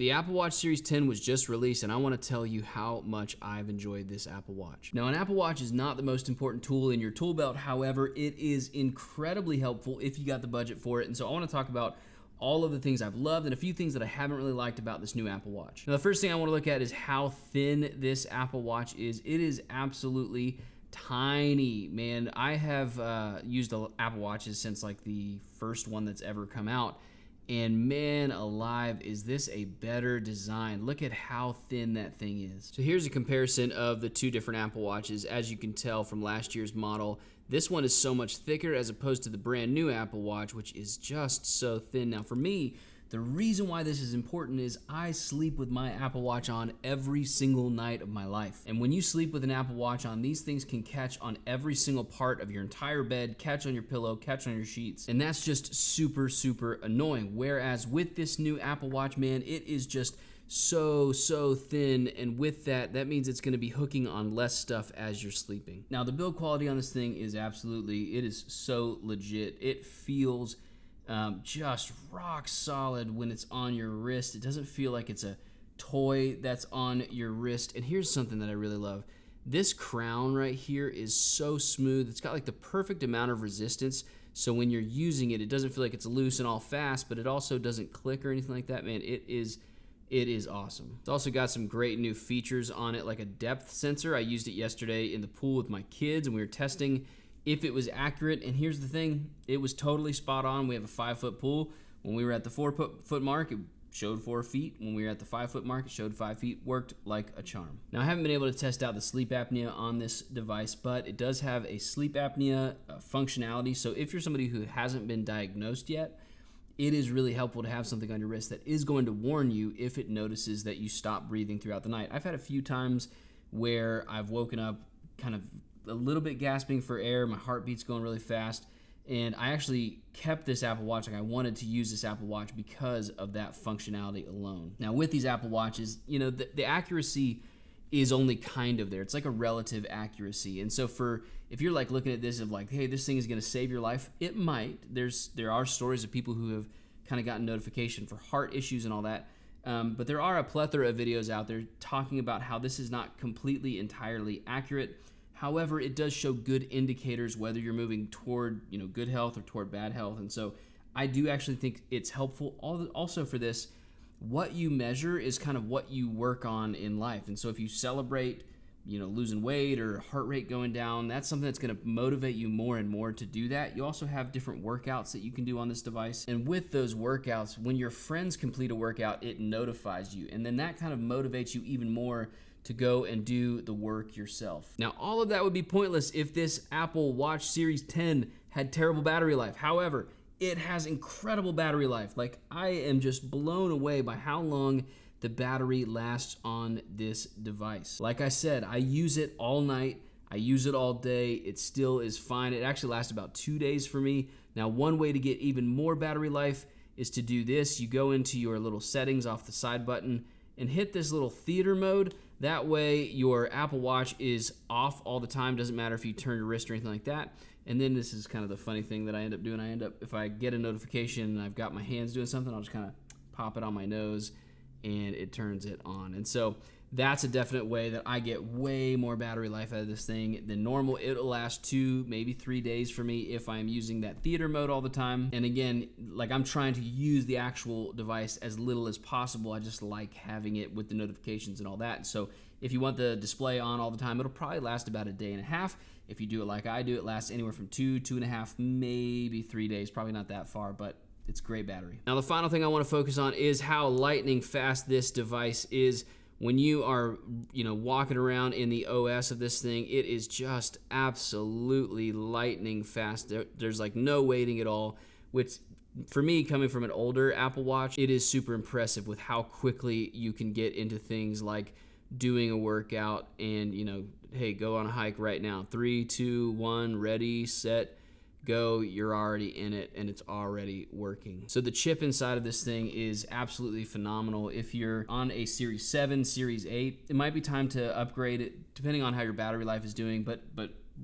The Apple Watch Series 10 was just released, and I want to tell you how much I've enjoyed this Apple Watch. Now, an Apple Watch is not the most important tool in your tool belt. However, it is incredibly helpful if you got the budget for it. And so I want to talk about all of the things I've loved and a few things that I haven't really liked about this new Apple Watch. Now, the first thing I want to look at is how thin this Apple Watch is. It is absolutely tiny, man. I have used Apple Watches since like the first one that's ever come out. And man alive, is this a better design. Look at how thin that thing is. So here's a comparison of the two different Apple Watches. As you can tell from last year's model, this one is so much thicker as opposed to the brand new Apple Watch, which is just so thin. Now for me, the reason why this is important is I sleep with my Apple Watch on every single night of my life. And when you sleep with an Apple Watch on, these things can catch on every single part of your entire bed, catch on your pillow, catch on your sheets. And that's just super, super annoying. Whereas with this new Apple Watch, man, it is just so thin, and with that means it's going to be hooking on less stuff as you're sleeping. Now the build quality on this thing is absolutely, it is so legit. It feels just rock solid when it's on your wrist. It doesn't feel like it's a toy that's on your wrist. And here's something that I really love. This crown right here is so smooth. It's got like the perfect amount of resistance. So when you're using it, it doesn't feel like it's loose and all fast, but it also doesn't click or anything like that. Man, it is awesome. It's also got some great new features on it, like a depth sensor. I used it yesterday in the pool with my kids, and we were testing if it was accurate. And here's the thing, it was totally spot on. We have a 5-foot pool. When we were at the 4-foot mark, it showed 4 feet. When we were at the 5-foot mark, it showed 5 feet. Worked like a charm. Now I haven't been able to test out the sleep apnea on this device, but it does have a sleep apnea functionality. So if you're somebody who hasn't been diagnosed yet, it is really helpful to have something on your wrist that is going to warn you if it notices that you stop breathing throughout the night. I've had a few times where I've woken up kind of a little bit gasping for air, my heartbeat's going really fast, and I actually kept this Apple Watch. Like, I wanted to use this Apple Watch because of that functionality alone. Now with these Apple Watches, you know, the accuracy is only kind of there. It's like a relative accuracy. And so if you're like looking at this of like, hey, this thing is gonna save your life, it might. There are stories of people who have kind of gotten notification for heart issues and all that. But there are a plethora of videos out there talking about how this is not completely entirely accurate. However, it does show good indicators whether you're moving toward, you know, good health or toward bad health. And so I do actually think it's helpful. Also for this, what you measure is kind of what you work on in life. And so if you celebrate, you know, losing weight or heart rate going down, that's something that's going to motivate you more and more to do that. You also have different workouts that you can do on this device. And with those workouts, when your friends complete a workout, it notifies you. And then that kind of motivates you even more to go and do the work yourself. Now, all of that would be pointless if this Apple Watch Series 10 had terrible battery life. However, it has incredible battery life. Like, I am just blown away by how long the battery lasts on this device. Like I said, I use it all night. I use it all day. It still is fine. It actually lasts about 2 days for me. Now, one way to get even more battery life is to do this. You go into your little settings off the side button and hit this little theater mode. That way your Apple Watch is off all the time. Doesn't matter if you turn your wrist or anything like that. And then this is kind of the funny thing that I end up doing. If I get a notification and I've got my hands doing something, I'll just kind of pop it on my nose and it turns it on. And so that's a definite way that I get way more battery life out of this thing than normal. It'll last 2, maybe 3 days for me if I'm using that theater mode all the time. And again, like, I'm trying to use the actual device as little as possible. I just like having it with the notifications and all that. So if you want the display on all the time, it'll probably last about a day and a half. If you do it like I do, it lasts anywhere from 2, 2.5, maybe 3 days. Probably not that far, but it's great battery. Now the final thing I want to focus on is how lightning fast this device is. When you are, you know, walking around in the OS of this thing, it is just absolutely lightning fast. There's like no waiting at all, which for me, coming from an older Apple Watch, it is super impressive with how quickly you can get into things like doing a workout and, you know, hey, go on a hike right now. 3, 2, 1, ready, set, go. You're already in it and it's already working. So the chip inside of this thing is absolutely phenomenal. If you're on a Series 7, Series 8, it might be time to upgrade it depending on how your battery life is doing, but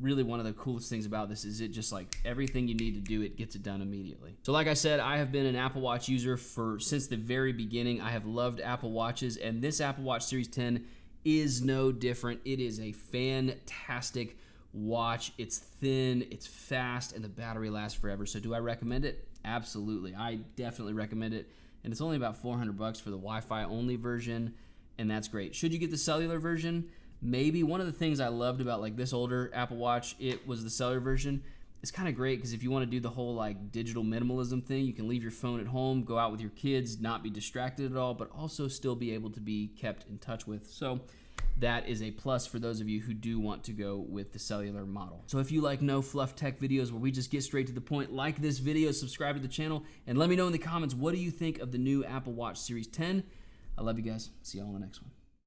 really one of the coolest things about this is it just like everything you need to do, it gets it done immediately. So like I said, I have been an Apple Watch user since the very beginning. I have loved Apple Watches, and this Apple Watch Series 10 is no different. It is a fantastic watch. It's thin, it's fast, and the battery lasts forever. So do I recommend it? Absolutely. I definitely recommend it. And it's only about $400 for the Wi-Fi only version, and that's great. Should you get the cellular version? Maybe. One of the things I loved about like this older Apple Watch, it was the cellular version. It's kind of great because if you want to do the whole like digital minimalism thing, you can leave your phone at home, go out with your kids, not be distracted at all, but also still be able to be kept in touch with. So that is a plus for those of you who do want to go with the cellular model. So if you like no fluff tech videos where we just get straight to the point, like this video, subscribe to the channel, and let me know in the comments, what do you think of the new Apple Watch Series 10? I love you guys. See y'all on the next one.